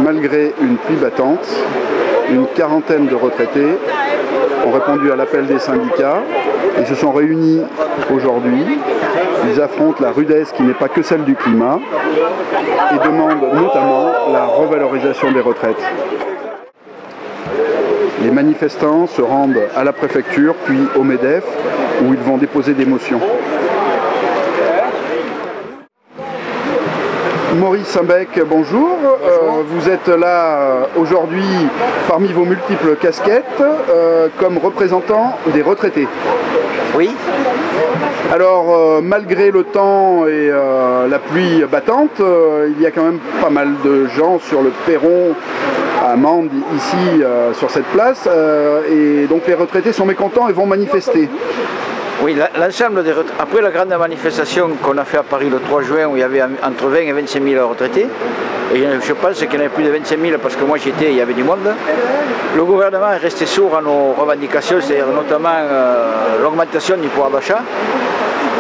Malgré une pluie battante, une quarantaine de retraités ont répondu à l'appel des syndicats et se sont réunis aujourd'hui. Ils affrontent la rudesse qui n'est pas que celle du climat et demandent notamment la revalorisation des retraites. Les manifestants se rendent à la préfecture puis au MEDEF où ils vont déposer des motions. Maurice Simbec, bonjour. Vous êtes là aujourd'hui parmi vos multiples casquettes comme représentant des retraités. Oui. Alors malgré le temps et la pluie battante, il y a quand même pas mal de gens sur le perron à Mende ici sur cette place et donc les retraités sont mécontents et vont manifester. Oui, l'ensemble des retraités, après la grande manifestation qu'on a fait à Paris le 3 juin où il y avait entre 20 et 25 000 retraités, et je pense qu'il y en avait plus de 25 000 parce que moi j'y étais, il y avait du monde, le gouvernement est resté sourd à nos revendications, c'est-à-dire notamment l'augmentation du pouvoir d'achat.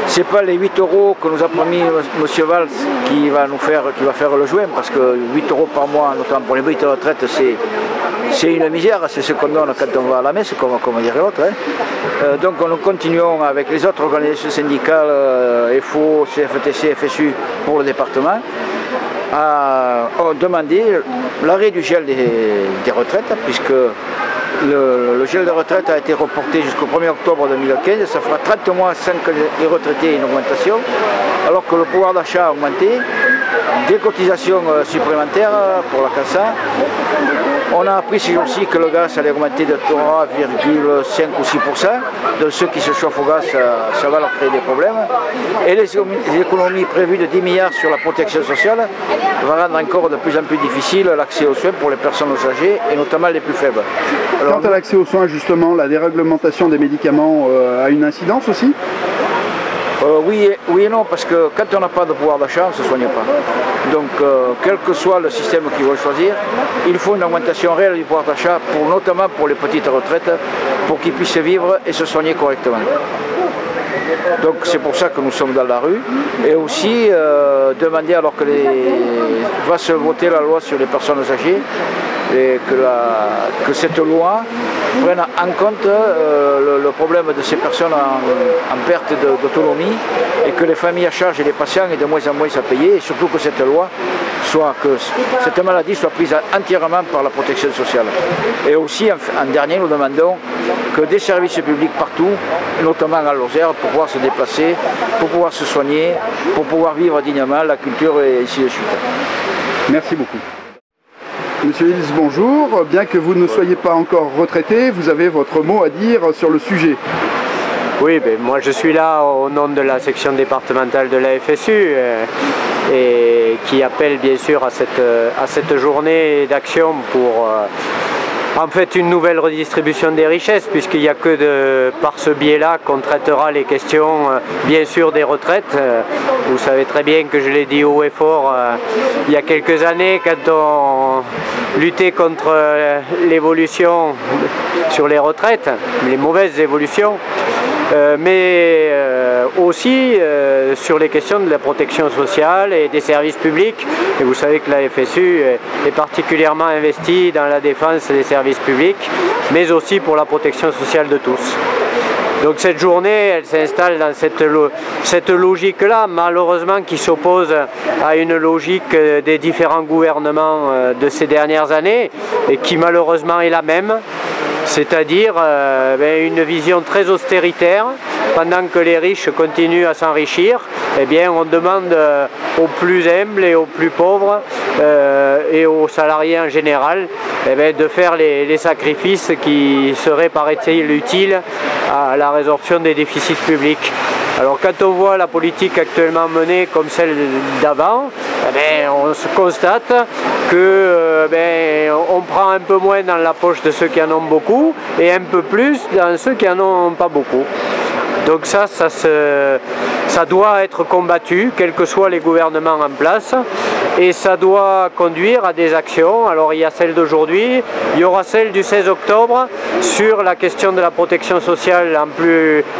Ce n'est pas les 8 € que nous a promis M. Valls qui va faire le juin, parce que 8 € par mois, notamment pour les petites retraites, c'est une misère, c'est ce qu'on donne quand on va à la messe, comme dirait l'autre. Donc nous continuons avec les autres organisations syndicales, FO, CFTC, FSU pour le département, à demander l'arrêt du gel des retraites, puisque le gel de retraite a été reporté jusqu'au 1er octobre 2015, ça fera 30 mois sans que les retraités aient une augmentation, alors que le pouvoir d'achat a augmenté, des cotisations supplémentaires pour la CASA. On a appris ces jours-ci que le gaz allait augmenter de 3,5 ou 6%, de ceux qui se chauffent au gaz, ça va leur créer des problèmes. Et les économies prévues de 10 milliards sur la protection sociale vont rendre encore de plus en plus difficile l'accès aux soins pour les personnes âgées et notamment les plus faibles. Alors, quant à l'accès aux soins, justement, la déréglementation des médicaments a une incidence aussi ? Oui et non, parce que quand on n'a pas de pouvoir d'achat, on ne se soigne pas. Donc, quel que soit le système qu'ils vont choisir, il faut une augmentation réelle du pouvoir d'achat, notamment pour les petites retraites, pour qu'ils puissent vivre et se soigner correctement. Donc c'est pour ça que nous sommes dans la rue. Et aussi demander, alors que va se voter la loi sur les personnes âgées, et que cette loi prenne en compte le problème de ces personnes en perte d'autonomie et que les familles à charge et les patients aient de moins en moins à payer, et surtout que cette loi que cette maladie soit prise entièrement par la protection sociale. Et aussi en dernier, nous demandons que des services publics partout, notamment à Lozère, pour pouvoir se déplacer, pour pouvoir se soigner, pour pouvoir vivre dignement, la culture et ainsi de suite. Merci beaucoup. Monsieur Hills, bonjour. Bien que vous ne soyez pas encore retraité, vous avez votre mot à dire sur le sujet. Oui, moi je suis là au nom de la section départementale de la FSU et qui appelle bien sûr à cette journée d'action pour en fait une nouvelle redistribution des richesses, puisqu'il n'y a que par ce biais-là qu'on traitera les questions bien sûr des retraites. Vous savez très bien que je l'ai dit haut et fort il y a quelques années quand on luttait contre l'évolution sur les retraites, les mauvaises évolutions. Mais aussi sur les questions de la protection sociale et des services publics. Et vous savez que la FSU est particulièrement investie dans la défense des services publics, mais aussi pour la protection sociale de tous. Donc cette journée, elle s'installe dans cette logique-là, malheureusement qui s'oppose à une logique des différents gouvernements de ces dernières années, et qui malheureusement est la même. C'est-à-dire une vision très austéritaire. Pendant que les riches continuent à s'enrichir, eh bien, on demande aux plus humbles et aux plus pauvres et aux salariés en général de faire les sacrifices qui seraient, paraît-il, utiles à la résorption des déficits publics. Alors quand on voit la politique actuellement menée comme celle d'avant, on se constate que on prend un peu moins dans la poche de ceux qui en ont beaucoup et un peu plus dans ceux qui en ont pas beaucoup. Donc ça Ça doit être combattu, quels que soient les gouvernements en place, et ça doit conduire à des actions. Alors il y a celle d'aujourd'hui, il y aura celle du 16 octobre sur la question de la protection sociale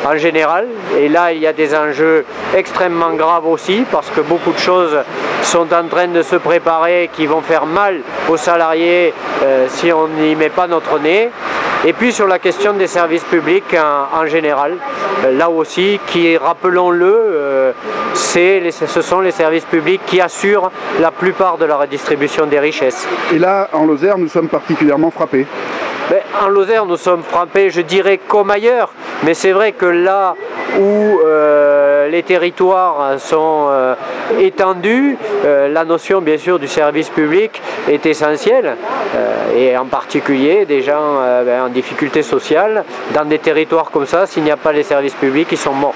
en général, et là il y a des enjeux extrêmement graves aussi, parce que beaucoup de choses sont en train de se préparer qui vont faire mal aux salariés si on n'y met pas notre nez. Et puis sur la question des services publics en général, là aussi, qui, rappelons-le, ce sont les services publics qui assurent la plupart de la redistribution des richesses. Et là, en Lozère, nous sommes particulièrement frappés. En Lozère, nous sommes frappés, je dirais, comme ailleurs, mais c'est vrai que là où les territoires sont étendus, la notion bien sûr du service public est essentielle, et en particulier des gens en difficulté sociale, dans des territoires comme ça, s'il n'y a pas les services publics, ils sont morts.